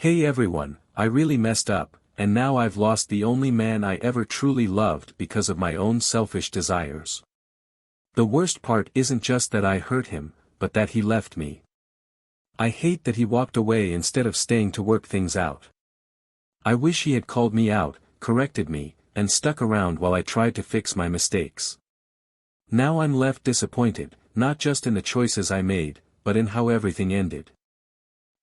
Hey everyone, I really messed up, and now I've lost the only man I ever truly loved because of my own selfish desires. The worst part isn't just that I hurt him, but that he left me. I hate that he walked away instead of staying to work things out. I wish he had called me out, corrected me, and stuck around while I tried to fix my mistakes. Now I'm left disappointed, not just in the choices I made, but in how everything ended.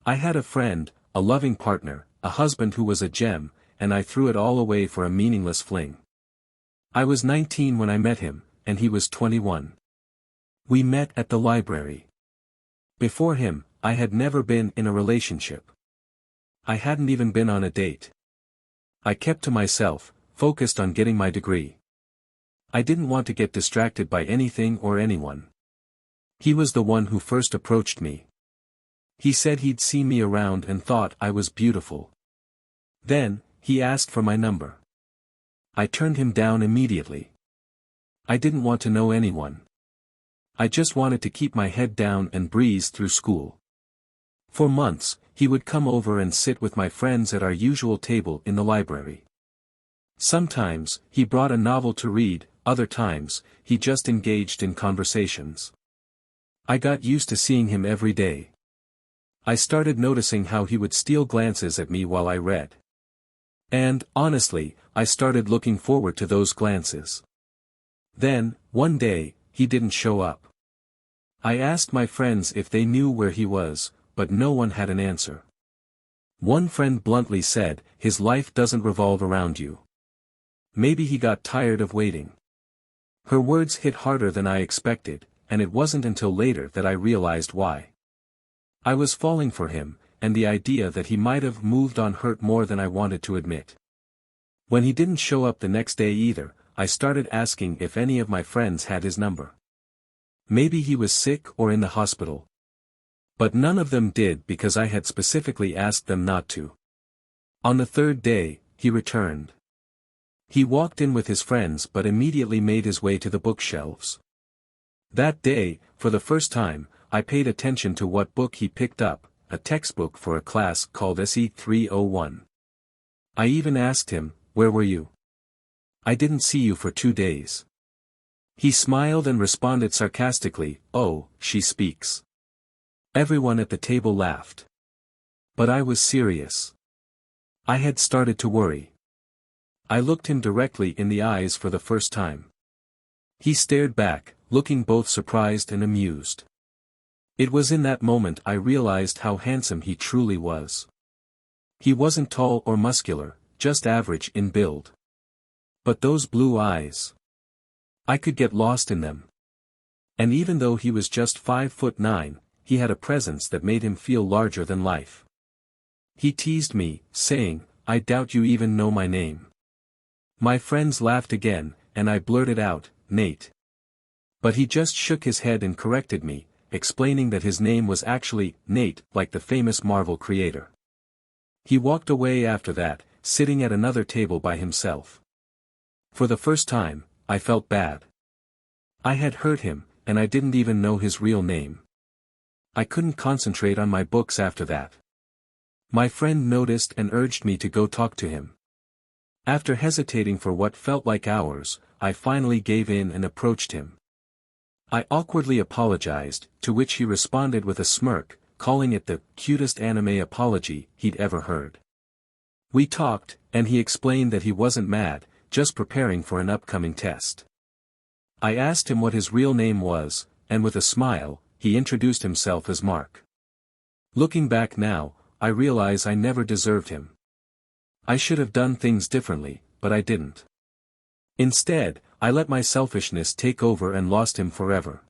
I had a friend, a loving partner, a husband who was a gem, and I threw it all away for a meaningless fling. I was 19 when I met him, and he was 21. We met at the library. Before him, I had never been in a relationship. I hadn't even been on a date. I kept to myself, focused on getting my degree. I didn't want to get distracted by anything or anyone. He was the one who first approached me. He said he'd seen me around and thought I was beautiful. Then, he asked for my number. I turned him down immediately. I didn't want to know anyone. I just wanted to keep my head down and breeze through school. For months, he would come over and sit with my friends at our usual table in the library. Sometimes, he brought a novel to read, other times, he just engaged in conversations. I got used to seeing him every day. I started noticing how he would steal glances at me while I read. And, honestly, I started looking forward to those glances. Then, one day, he didn't show up. I asked my friends if they knew where he was, but no one had an answer. One friend bluntly said, "His life doesn't revolve around you. Maybe he got tired of waiting." Her words hit harder than I expected, and it wasn't until later that I realized why. I was falling for him, and the idea that he might have moved on hurt more than I wanted to admit. When he didn't show up the next day either, I started asking if any of my friends had his number. Maybe he was sick or in the hospital. But none of them did because I had specifically asked them not to. On the third day, he returned. He walked in with his friends but immediately made his way to the bookshelves. That day, for the first time, I paid attention to what book he picked up, a textbook for a class called SE 301. I even asked him, "Where were you? I didn't see you for 2 days." He smiled and responded sarcastically, "Oh, she speaks." Everyone at the table laughed. But I was serious. I had started to worry. I looked him directly in the eyes for the first time. He stared back, looking both surprised and amused. It was in that moment I realized how handsome he truly was. He wasn't tall or muscular, just average in build. But those blue eyes. I could get lost in them. And even though he was just 5'9", he had a presence that made him feel larger than life. He teased me, saying, "I doubt you even know my name." My friends laughed again, and I blurted out, "Nate." But he just shook his head and corrected me, explaining that his name was actually Nate, like the famous Marvel creator. He walked away after that, sitting at another table by himself. For the first time, I felt bad. I had hurt him, and I didn't even know his real name. I couldn't concentrate on my books after that. My friend noticed and urged me to go talk to him. After hesitating for what felt like hours, I finally gave in and approached him. I awkwardly apologized, to which he responded with a smirk, calling it the cutest anime apology he'd ever heard. We talked, and he explained that he wasn't mad, just preparing for an upcoming test. I asked him what his real name was, and with a smile, he introduced himself as Mark. Looking back now, I realize I never deserved him. I should have done things differently, but I didn't. Instead, I let my selfishness take over and lost him forever.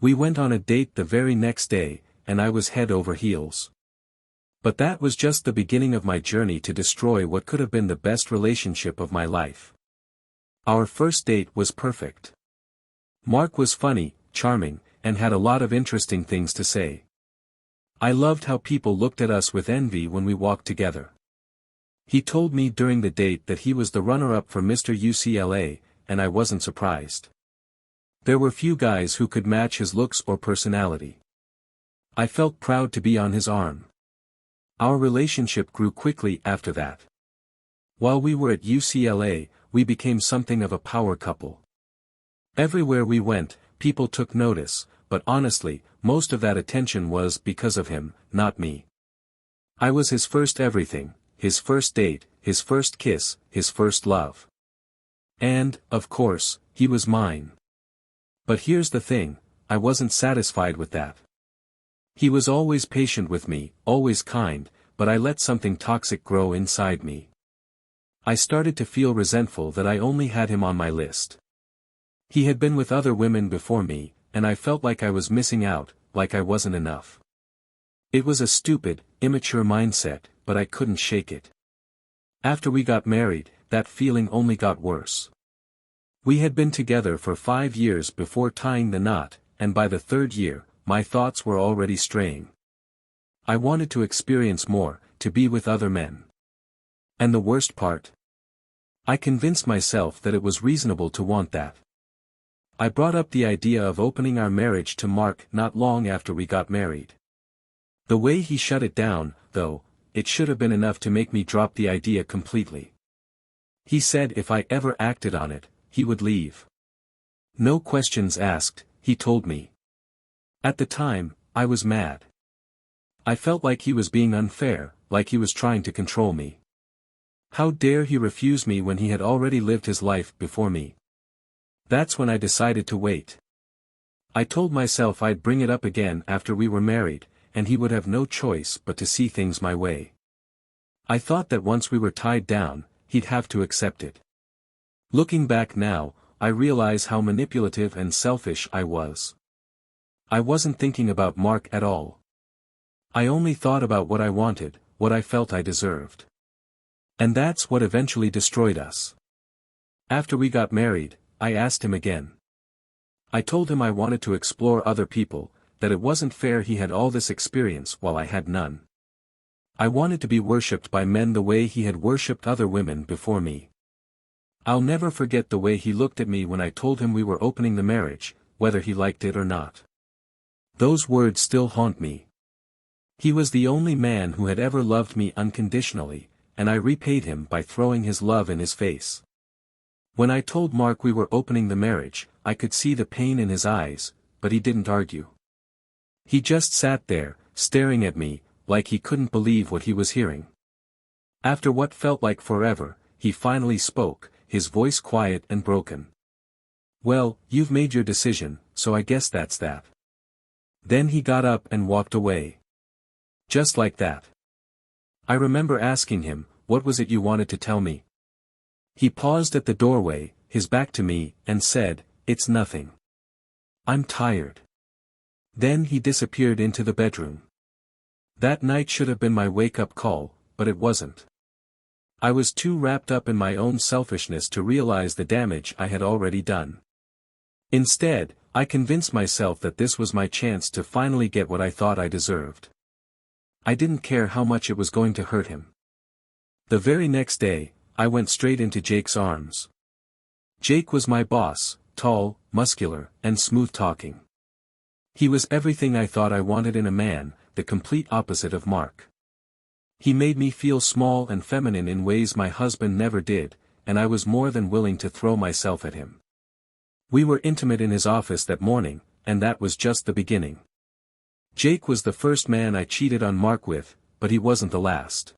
We went on a date the very next day, and I was head over heels. But that was just the beginning of my journey to destroy what could have been the best relationship of my life. Our first date was perfect. Mark was funny, charming, and had a lot of interesting things to say. I loved how people looked at us with envy when we walked together. He told me during the date that he was the runner-up for Mr. UCLA, and I wasn't surprised. There were few guys who could match his looks or personality. I felt proud to be on his arm. Our relationship grew quickly after that. While we were at UCLA, we became something of a power couple. Everywhere we went, people took notice, but honestly, most of that attention was because of him, not me. I was his first everything, his first date, his first kiss, his first love. And, of course, he was mine. But here's the thing, I wasn't satisfied with that. He was always patient with me, always kind, but I let something toxic grow inside me. I started to feel resentful that I only had him on my list. He had been with other women before me, and I felt like I was missing out, like I wasn't enough. It was a stupid, immature mindset, but I couldn't shake it. After we got married, that feeling only got worse. We had been together for 5 years before tying the knot, and by the 3rd year, my thoughts were already straying. I wanted to experience more, to be with other men. And the worst part? I convinced myself that it was reasonable to want that. I brought up the idea of opening our marriage to Mark not long after we got married. The way he shut it down, though, it should have been enough to make me drop the idea completely. He said if I ever acted on it, he would leave. No questions asked, he told me. At the time, I was mad. I felt like he was being unfair, like he was trying to control me. How dare he refuse me when he had already lived his life before me? That's when I decided to wait. I told myself I'd bring it up again after we were married, and he would have no choice but to see things my way. I thought that once we were tied down, he'd have to accept it. Looking back now, I realize how manipulative and selfish I was. I wasn't thinking about Mark at all. I only thought about what I wanted, what I felt I deserved. And that's what eventually destroyed us. After we got married, I asked him again. I told him I wanted to explore other people, that it wasn't fair he had all this experience while I had none. I wanted to be worshipped by men the way he had worshipped other women before me. I'll never forget the way he looked at me when I told him we were opening the marriage, whether he liked it or not. Those words still haunt me. He was the only man who had ever loved me unconditionally, and I repaid him by throwing his love in his face. When I told Mark we were opening the marriage, I could see the pain in his eyes, but he didn't argue. He just sat there, staring at me, like he couldn't believe what he was hearing. After what felt like forever, he finally spoke, his voice quiet and broken. "Well, you've made your decision, so I guess that's that." Then he got up and walked away. Just like that. I remember asking him, "What was it you wanted to tell me?" He paused at the doorway, his back to me, and said, "It's nothing. I'm tired." Then he disappeared into the bedroom. That night should have been my wake-up call, but it wasn't. I was too wrapped up in my own selfishness to realize the damage I had already done. Instead, I convinced myself that this was my chance to finally get what I thought I deserved. I didn't care how much it was going to hurt him. The very next day, I went straight into Jake's arms. Jake was my boss, tall, muscular, and smooth-talking. He was everything I thought I wanted in a man, the complete opposite of Mark. He made me feel small and feminine in ways my husband never did, and I was more than willing to throw myself at him. We were intimate in his office that morning, and that was just the beginning. Jake was the first man I cheated on Mark with, but he wasn't the last.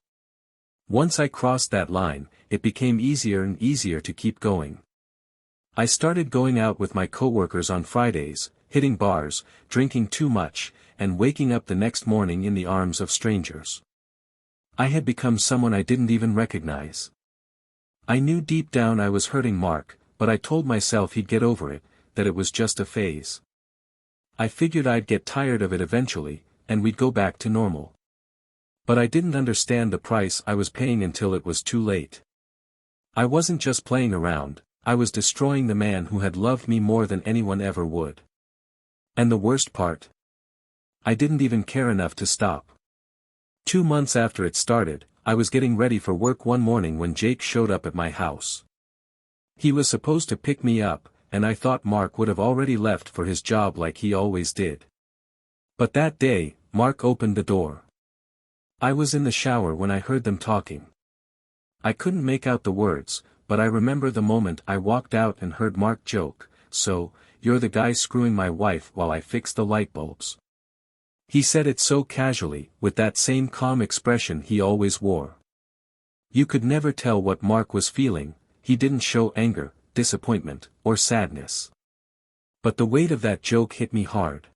Once I crossed that line, it became easier and easier to keep going. I started going out with my coworkers on Fridays, hitting bars, drinking too much, and waking up the next morning in the arms of strangers. I had become someone I didn't even recognize. I knew deep down I was hurting Mark, but I told myself he'd get over it, that it was just a phase. I figured I'd get tired of it eventually, and we'd go back to normal. But I didn't understand the price I was paying until it was too late. I wasn't just playing around, I was destroying the man who had loved me more than anyone ever would. And the worst part? I didn't even care enough to stop. 2 months after it started, I was getting ready for work one morning when Jake showed up at my house. He was supposed to pick me up, and I thought Mark would have already left for his job like he always did. But that day, Mark opened the door. I was in the shower when I heard them talking. I couldn't make out the words, but I remember the moment I walked out and heard Mark joke, "So, you're the guy screwing my wife while I fix the light bulbs." He said it so casually, with that same calm expression he always wore. You could never tell what Mark was feeling. He didn't show anger, disappointment, or sadness. But the weight of that joke hit me hard.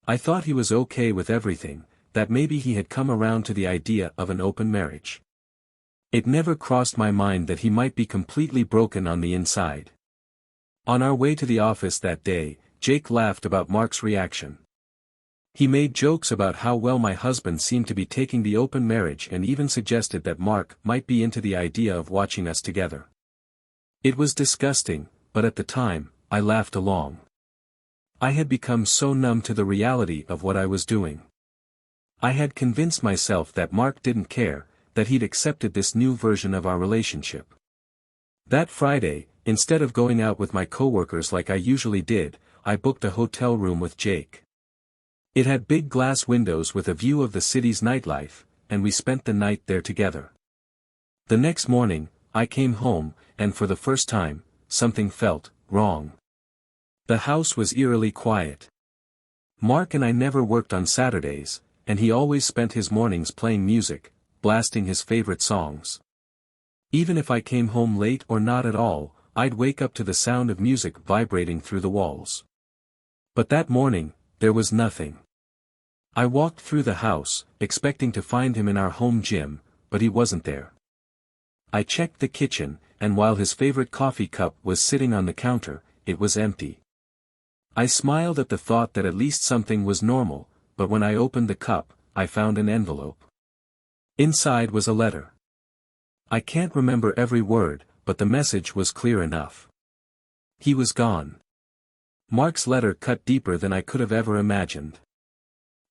I thought he was okay with everything, that maybe he had come around to the idea of an open marriage. It never crossed my mind that he might be completely broken on the inside. On our way to the office that day, Jake laughed about Mark's reaction. He made jokes about how well my husband seemed to be taking the open marriage and even suggested that Mark might be into the idea of watching us together. It was disgusting, but at the time, I laughed along. I had become so numb to the reality of what I was doing. I had convinced myself that Mark didn't care, that he'd accepted this new version of our relationship. That Friday, instead of going out with my coworkers like I usually did, I booked a hotel room with Jake. It had big glass windows with a view of the city's nightlife, and we spent the night there together. The next morning, I came home, and for the first time, something felt wrong. The house was eerily quiet. Mark and I never worked on Saturdays, and he always spent his mornings playing music, blasting his favorite songs. Even if I came home late or not at all, I'd wake up to the sound of music vibrating through the walls. But that morning, there was nothing. I walked through the house, expecting to find him in our home gym, but he wasn't there. I checked the kitchen, and while his favorite coffee cup was sitting on the counter, it was empty. I smiled at the thought that at least something was normal, but when I opened the cup, I found an envelope. Inside was a letter. I can't remember every word, but the message was clear enough. He was gone. Mark's letter cut deeper than I could have ever imagined.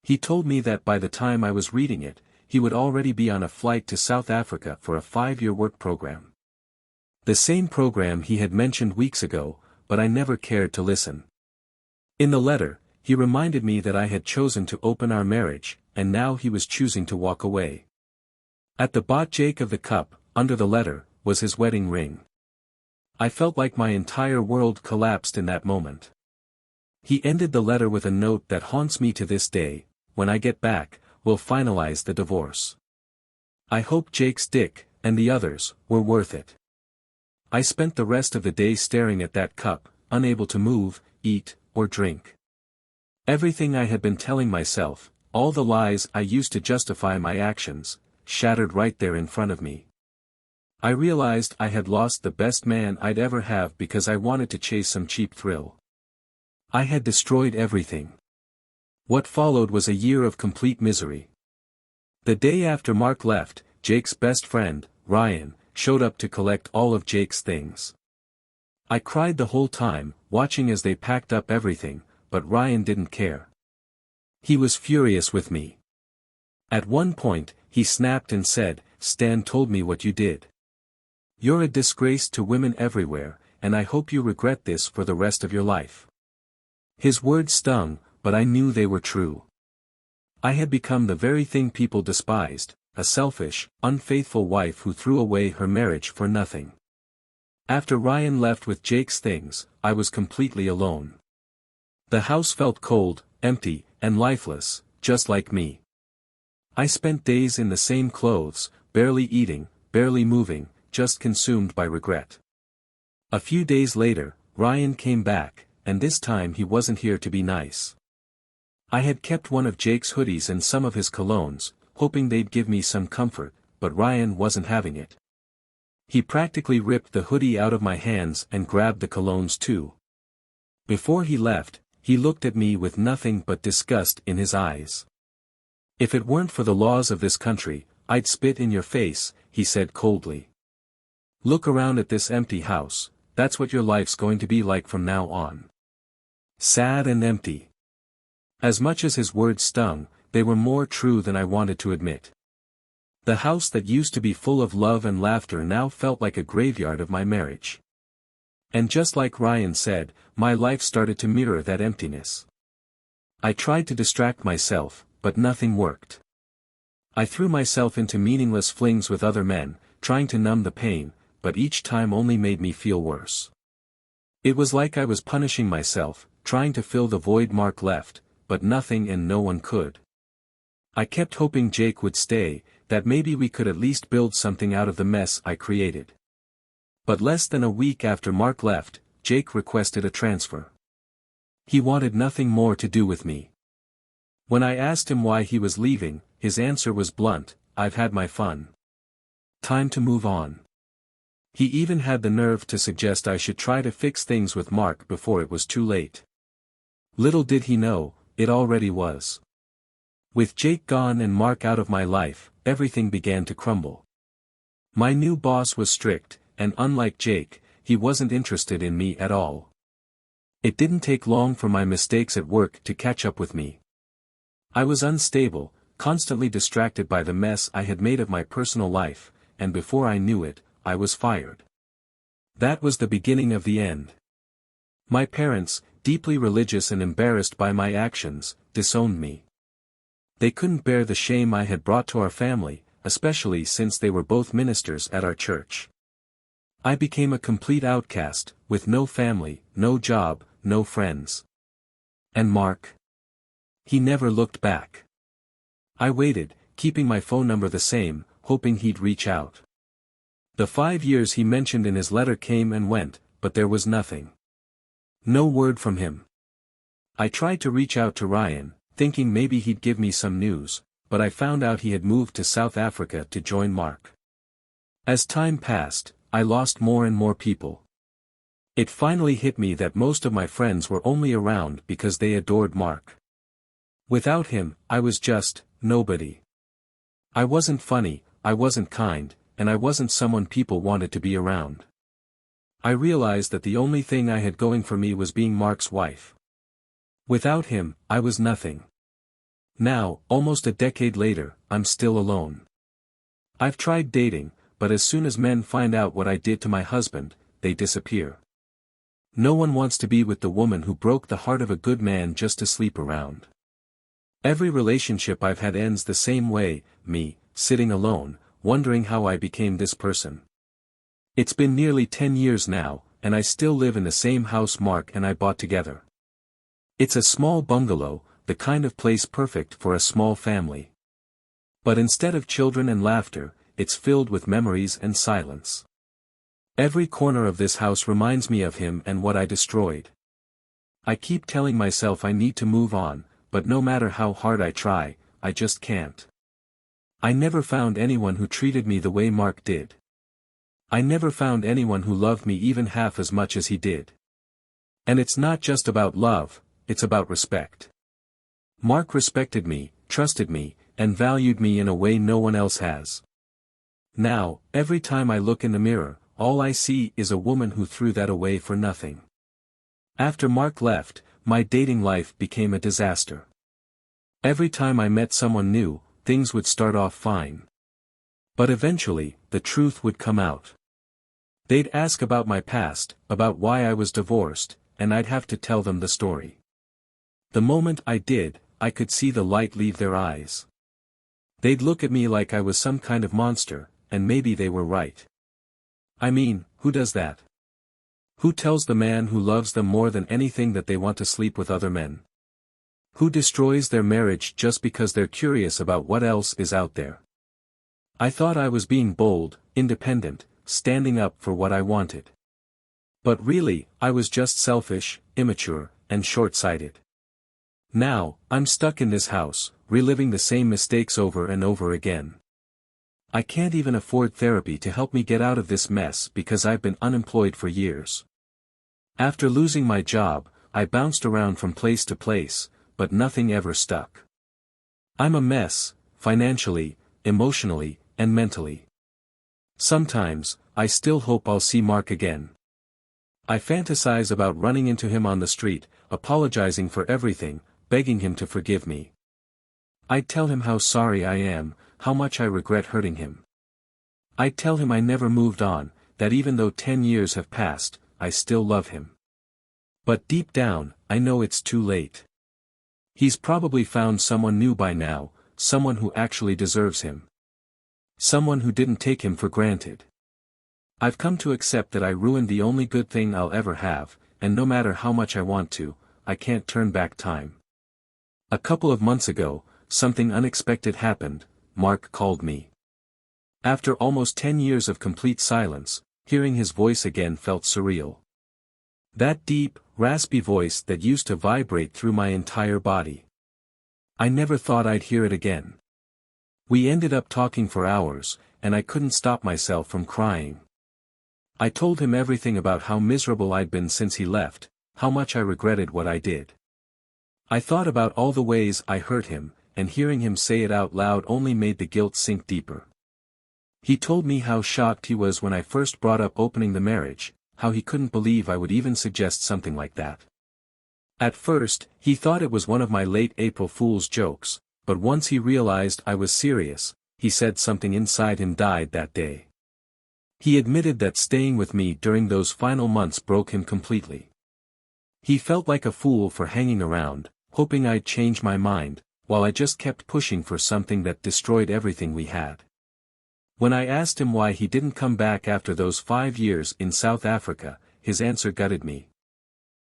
He told me that by the time I was reading it, he would already be on a flight to South Africa for a 5-year work program. The same program he had mentioned weeks ago, but I never cared to listen. In the letter, he reminded me that I had chosen to open our marriage, and now he was choosing to walk away. At the bottom Jake of the cup, under the letter, was his wedding ring. I felt like my entire world collapsed in that moment. He ended the letter with a note that haunts me to this day: "When I get back, we'll finalize the divorce." I hope Jake's dick, and the others, were worth it. I spent the rest of the day staring at that cup, unable to move, eat, or drink. Everything I had been telling myself, all the lies I used to justify my actions, shattered right there in front of me. I realized I had lost the best man I'd ever have because I wanted to chase some cheap thrill. I had destroyed everything. What followed was a year of complete misery. The day after Mark left, Jake's best friend, Ryan, showed up to collect all of Jake's things. I cried the whole time, watching as they packed up everything, but Ryan didn't care. He was furious with me. At one point, he snapped and said, "Stan told me what you did. You're a disgrace to women everywhere, and I hope you regret this for the rest of your life." His words stung, but I knew they were true. I had become the very thing people despised, a selfish, unfaithful wife who threw away her marriage for nothing. After Ryan left with Jake's things, I was completely alone. The house felt cold, empty, and lifeless, just like me. I spent days in the same clothes, barely eating, barely moving, just consumed by regret. A few days later, Ryan came back, and this time he wasn't here to be nice. I had kept one of Jake's hoodies and some of his colognes, hoping they'd give me some comfort, but Ryan wasn't having it. He practically ripped the hoodie out of my hands and grabbed the colognes too. Before he left, he looked at me with nothing but disgust in his eyes. "If it weren't for the laws of this country, I'd spit in your face," he said coldly. "Look around at this empty house, that's what your life's going to be like from now on. Sad and empty." As much as his words stung, they were more true than I wanted to admit. The house that used to be full of love and laughter now felt like a graveyard of my marriage. And just like Ryan said, my life started to mirror that emptiness. I tried to distract myself, but nothing worked. I threw myself into meaningless flings with other men, trying to numb the pain, but each time only made me feel worse. It was like I was punishing myself, trying to fill the void Mark left, but nothing and no one could. I kept hoping Jake would stay, that maybe we could at least build something out of the mess I created. But less than a week after Mark left, Jake requested a transfer. He wanted nothing more to do with me. When I asked him why he was leaving, his answer was blunt: "I've had my fun. Time to move on." He even had the nerve to suggest I should try to fix things with Mark before it was too late. Little did he know, it already was. With Jake gone and Mark out of my life, everything began to crumble. My new boss was strict, and unlike Jake, he wasn't interested in me at all. It didn't take long for my mistakes at work to catch up with me. I was unstable, constantly distracted by the mess I had made of my personal life, and before I knew it, I was fired. That was the beginning of the end. My parents, deeply religious and embarrassed by my actions, disowned me. They couldn't bear the shame I had brought to our family, especially since they were both ministers at our church. I became a complete outcast, with no family, no job, no friends. And Mark? He never looked back. I waited, keeping my phone number the same, hoping he'd reach out. The 5 years he mentioned in his letter came and went, but there was nothing. No word from him. I tried to reach out to Ryan, thinking maybe he'd give me some news, but I found out he had moved to South Africa to join Mark. As time passed, I lost more and more people. It finally hit me that most of my friends were only around because they adored Mark. Without him, I was just nobody. I wasn't funny, I wasn't kind, and I wasn't someone people wanted to be around. I realized that the only thing I had going for me was being Mark's wife. Without him, I was nothing. Now, almost a decade later, I'm still alone. I've tried dating, but as soon as men find out what I did to my husband, they disappear. No one wants to be with the woman who broke the heart of a good man just to sleep around. Every relationship I've had ends the same way, me, sitting alone, wondering how I became this person. It's been nearly 10 years now, and I still live in the same house Mark and I bought together. It's a small bungalow, the kind of place perfect for a small family. But instead of children and laughter, it's filled with memories and silence. Every corner of this house reminds me of him and what I destroyed. I keep telling myself I need to move on, but no matter how hard I try, I just can't. I never found anyone who treated me the way Mark did. I never found anyone who loved me even half as much as he did. And it's not just about love, it's about respect. Mark respected me, trusted me, and valued me in a way no one else has. Now, every time I look in the mirror, all I see is a woman who threw that away for nothing. After Mark left, my dating life became a disaster. Every time I met someone new, things would start off fine. But eventually, the truth would come out. They'd ask about my past, about why I was divorced, and I'd have to tell them the story. The moment I did, I could see the light leave their eyes. They'd look at me like I was some kind of monster, and maybe they were right. I mean, who does that? Who tells the man who loves them more than anything that they want to sleep with other men? Who destroys their marriage just because they're curious about what else is out there? I thought I was being bold, independent, standing up for what I wanted. But really, I was just selfish, immature, and short-sighted. Now, I'm stuck in this house, reliving the same mistakes over and over again. I can't even afford therapy to help me get out of this mess because I've been unemployed for years. After losing my job, I bounced around from place to place, but nothing ever stuck. I'm a mess, financially, emotionally, and mentally. Sometimes, I still hope I'll see Mark again. I fantasize about running into him on the street, apologizing for everything, begging him to forgive me. I'd tell him how sorry I am, how much I regret hurting him. I'd tell him I never moved on, that even though 10 years have passed, I still love him. But deep down, I know it's too late. He's probably found someone new by now, someone who actually deserves him. Someone who didn't take him for granted. I've come to accept that I ruined the only good thing I'll ever have, and no matter how much I want to, I can't turn back time. A couple of months ago, something unexpected happened. Mark called me. After almost 10 years of complete silence, hearing his voice again felt surreal. That deep, raspy voice that used to vibrate through my entire body. I never thought I'd hear it again. We ended up talking for hours, and I couldn't stop myself from crying. I told him everything about how miserable I'd been since he left, how much I regretted what I did. I thought about all the ways I hurt him, and hearing him say it out loud only made the guilt sink deeper. He told me how shocked he was when I first brought up opening the marriage, how he couldn't believe I would even suggest something like that. At first, he thought it was one of my late April Fool's jokes, but once he realized I was serious, he said something inside him died that day. He admitted that staying with me during those final months broke him completely. He felt like a fool for hanging around, hoping I'd change my mind, while I just kept pushing for something that destroyed everything we had. When I asked him why he didn't come back after those 5 years in South Africa, his answer gutted me.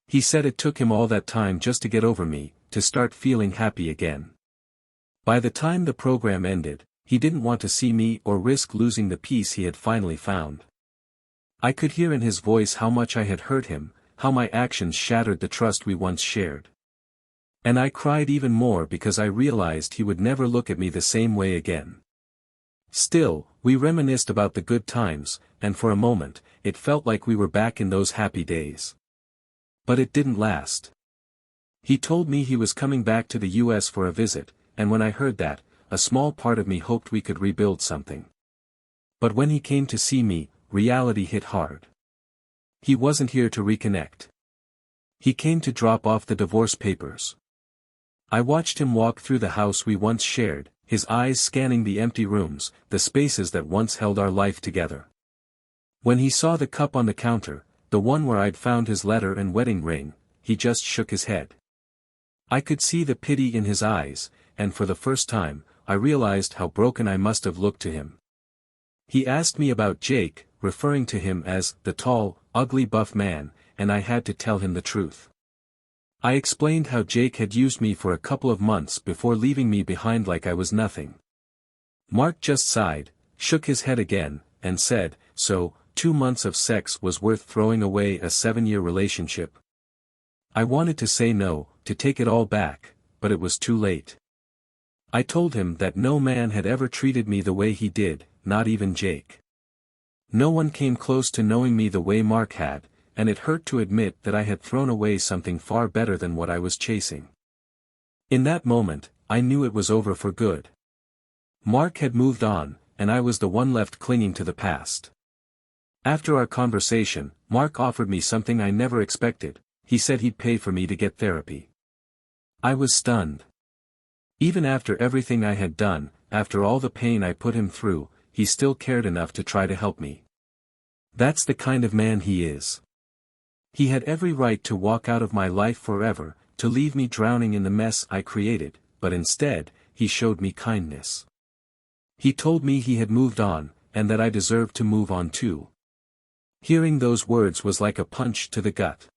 He said it took him all that time just to get over me, to start feeling happy again. By the time the program ended, he didn't want to see me or risk losing the peace he had finally found. I could hear in his voice how much I had hurt him, how my actions shattered the trust we once shared. And I cried even more because I realized he would never look at me the same way again. Still, we reminisced about the good times, and for a moment, it felt like we were back in those happy days. But it didn't last. He told me he was coming back to the US for a visit, and when I heard that, a small part of me hoped we could rebuild something. But when he came to see me, reality hit hard. He wasn't here to reconnect. He came to drop off the divorce papers. I watched him walk through the house we once shared, his eyes scanning the empty rooms, the spaces that once held our life together. When he saw the cup on the counter, the one where I'd found his letter and wedding ring, he just shook his head. I could see the pity in his eyes, and for the first time, I realized how broken I must have looked to him. He asked me about Jake, referring to him as the tall, ugly buff man, and I had to tell him the truth. I explained how Jake had used me for a couple of months before leaving me behind like I was nothing. Mark just sighed, shook his head again, and said, "So, 2 months of sex was worth throwing away a 7-year relationship?" I wanted to say no, to take it all back, but it was too late. I told him that no man had ever treated me the way he did, not even Jake. No one came close to knowing me the way Mark had, and it hurt to admit that I had thrown away something far better than what I was chasing. In that moment, I knew it was over for good. Mark had moved on, and I was the one left clinging to the past. After our conversation, Mark offered me something I never expected. He said he'd pay for me to get therapy. I was stunned. Even after everything I had done, after all the pain I put him through, he still cared enough to try to help me. That's the kind of man he is. He had every right to walk out of my life forever, to leave me drowning in the mess I created, but instead, he showed me kindness. He told me he had moved on, and that I deserved to move on too. Hearing those words was like a punch to the gut.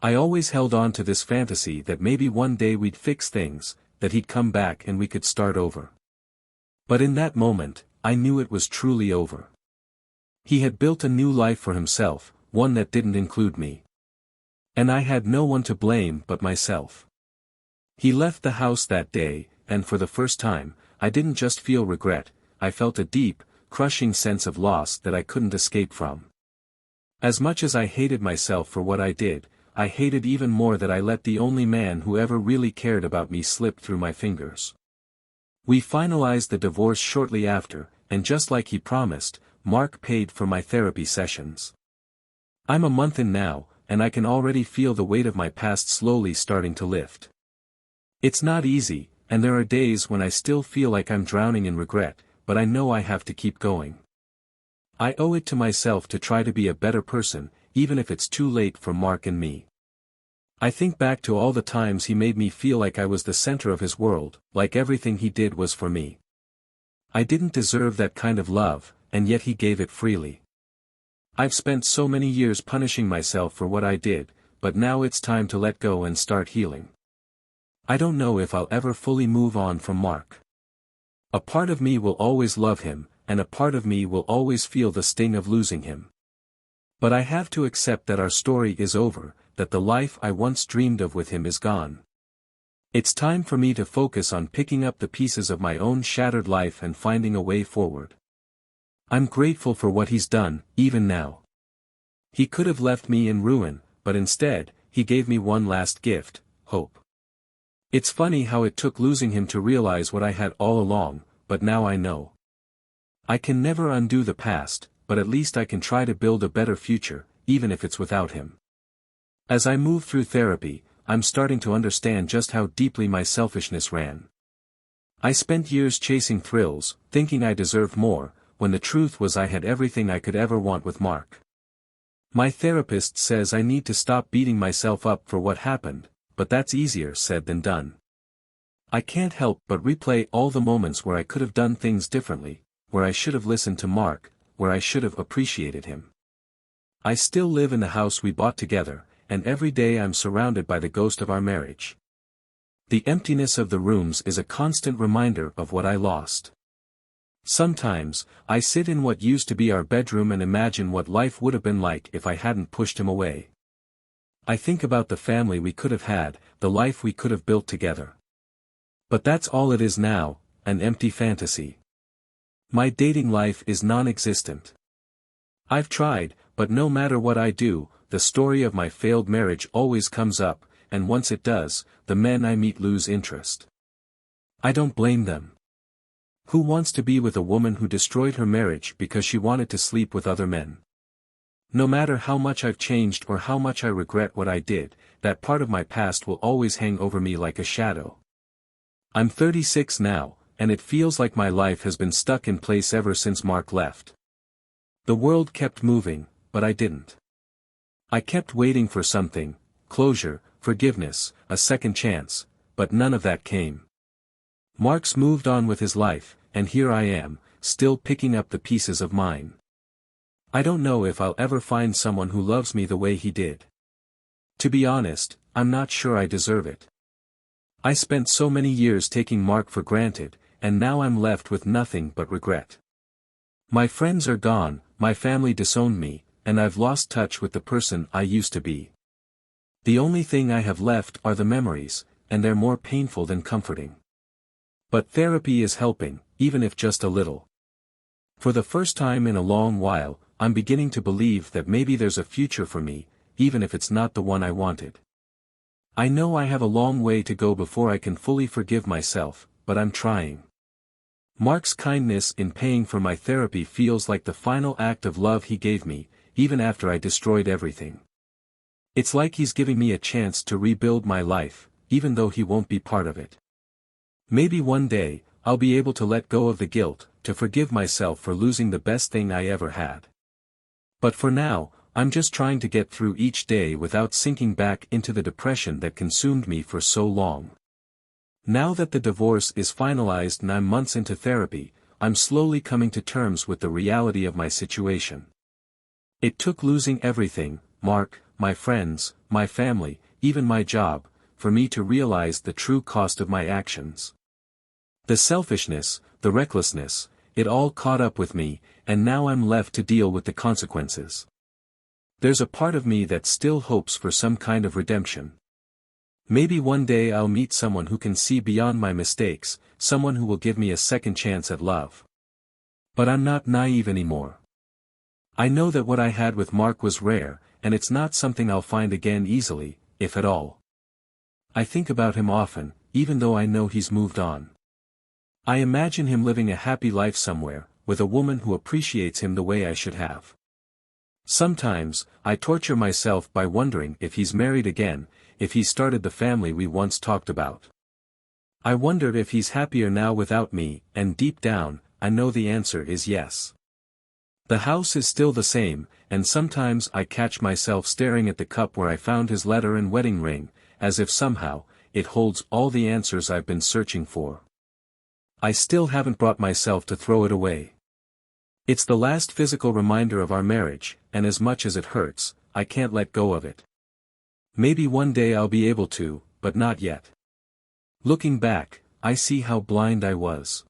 I always held on to this fantasy that maybe one day we'd fix things, that he'd come back and we could start over. But in that moment, I knew it was truly over. He had built a new life for himself, one that didn't include me. And I had no one to blame but myself. He left the house that day, and for the first time, I didn't just feel regret, I felt a deep, crushing sense of loss that I couldn't escape from. As much as I hated myself for what I did, I hated even more that I let the only man who ever really cared about me slip through my fingers. We finalized the divorce shortly after, and just like he promised, Mark paid for my therapy sessions. I'm a month in now, and I can already feel the weight of my past slowly starting to lift. It's not easy, and there are days when I still feel like I'm drowning in regret, but I know I have to keep going. I owe it to myself to try to be a better person, even if it's too late for Mark and me. I think back to all the times he made me feel like I was the center of his world, like everything he did was for me. I didn't deserve that kind of love, and yet he gave it freely. I've spent so many years punishing myself for what I did, but now it's time to let go and start healing. I don't know if I'll ever fully move on from Mark. A part of me will always love him, and a part of me will always feel the sting of losing him. But I have to accept that our story is over, that the life I once dreamed of with him is gone. It's time for me to focus on picking up the pieces of my own shattered life and finding a way forward. I'm grateful for what he's done, even now. He could have left me in ruin, but instead, he gave me one last gift, hope. It's funny how it took losing him to realize what I had all along, but now I know. I can never undo the past, but at least I can try to build a better future, even if it's without him. As I move through therapy, I'm starting to understand just how deeply my selfishness ran. I spent years chasing thrills, thinking I deserved more, when the truth was I had everything I could ever want with Mark. My therapist says I need to stop beating myself up for what happened, but that's easier said than done. I can't help but replay all the moments where I could have done things differently, where I should have listened to Mark, where I should have appreciated him. I still live in the house we bought together, and every day I'm surrounded by the ghost of our marriage. The emptiness of the rooms is a constant reminder of what I lost. Sometimes, I sit in what used to be our bedroom and imagine what life would have been like if I hadn't pushed him away. I think about the family we could have had, the life we could have built together. But that's all it is now, an empty fantasy. My dating life is non-existent. I've tried, but no matter what I do, the story of my failed marriage always comes up, and once it does, the men I meet lose interest. I don't blame them. Who wants to be with a woman who destroyed her marriage because she wanted to sleep with other men? No matter how much I've changed or how much I regret what I did, that part of my past will always hang over me like a shadow. I'm 36 now, and it feels like my life has been stuck in place ever since Mark left. The world kept moving, but I didn't. I kept waiting for something, closure, forgiveness, a second chance, but none of that came. Mark's moved on with his life, and here I am, still picking up the pieces of mine. I don't know if I'll ever find someone who loves me the way he did. To be honest, I'm not sure I deserve it. I spent so many years taking Mark for granted, and now I'm left with nothing but regret. My friends are gone, my family disowned me, and I've lost touch with the person I used to be. The only thing I have left are the memories, and they're more painful than comforting. But therapy is helping, even if just a little. For the first time in a long while, I'm beginning to believe that maybe there's a future for me, even if it's not the one I wanted. I know I have a long way to go before I can fully forgive myself, but I'm trying. Mark's kindness in paying for my therapy feels like the final act of love he gave me, even after I destroyed everything. It's like he's giving me a chance to rebuild my life, even though he won't be part of it. Maybe one day, I'll be able to let go of the guilt, to forgive myself for losing the best thing I ever had. But for now, I'm just trying to get through each day without sinking back into the depression that consumed me for so long. Now that the divorce is finalized and I'm months into therapy, I'm slowly coming to terms with the reality of my situation. It took losing everything, Mark, my friends, my family, even my job, for me to realize the true cost of my actions. The selfishness, the recklessness, it all caught up with me, and now I'm left to deal with the consequences. There's a part of me that still hopes for some kind of redemption. Maybe one day I'll meet someone who can see beyond my mistakes, someone who will give me a second chance at love. But I'm not naive anymore. I know that what I had with Mark was rare, and it's not something I'll find again easily, if at all. I think about him often, even though I know he's moved on. I imagine him living a happy life somewhere, with a woman who appreciates him the way I should have. Sometimes, I torture myself by wondering if he's married again, if he started the family we once talked about. I wonder if he's happier now without me, and deep down, I know the answer is yes. The house is still the same, and sometimes I catch myself staring at the cup where I found his letter and wedding ring, as if somehow, it holds all the answers I've been searching for. I still haven't brought myself to throw it away. It's the last physical reminder of our marriage, and as much as it hurts, I can't let go of it. Maybe one day I'll be able to, but not yet. Looking back, I see how blind I was.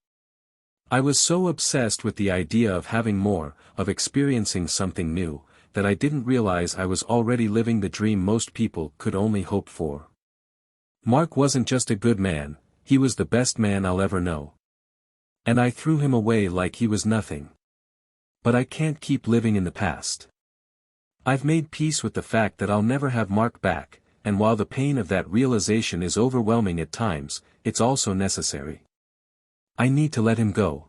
I was so obsessed with the idea of having more, of experiencing something new, that I didn't realize I was already living the dream most people could only hope for. Mark wasn't just a good man, he was the best man I'll ever know. And I threw him away like he was nothing. But I can't keep living in the past. I've made peace with the fact that I'll never have Mark back, and while the pain of that realization is overwhelming at times, it's also necessary. I need to let him go.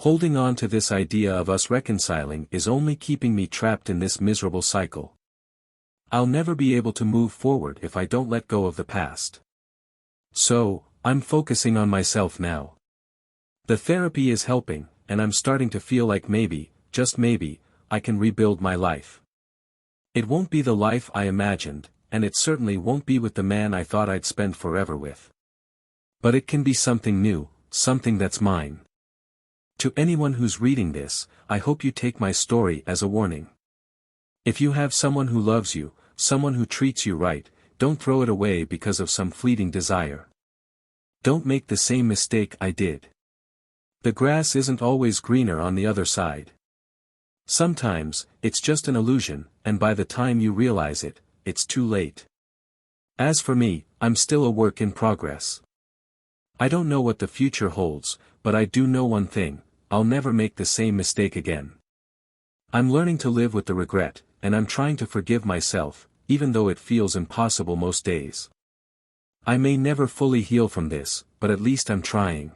Holding on to this idea of us reconciling is only keeping me trapped in this miserable cycle. I'll never be able to move forward if I don't let go of the past. So, I'm focusing on myself now. The therapy is helping, and I'm starting to feel like maybe, just maybe, I can rebuild my life. It won't be the life I imagined, and it certainly won't be with the man I thought I'd spend forever with. But it can be something new, something that's mine. To anyone who's reading this, I hope you take my story as a warning. If you have someone who loves you, someone who treats you right, don't throw it away because of some fleeting desire. Don't make the same mistake I did. The grass isn't always greener on the other side. Sometimes, it's just an illusion, and by the time you realize it, it's too late. As for me, I'm still a work in progress. I don't know what the future holds, but I do know one thing, I'll never make the same mistake again. I'm learning to live with the regret, and I'm trying to forgive myself, even though it feels impossible most days. I may never fully heal from this, but at least I'm trying.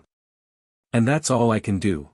And that's all I can do.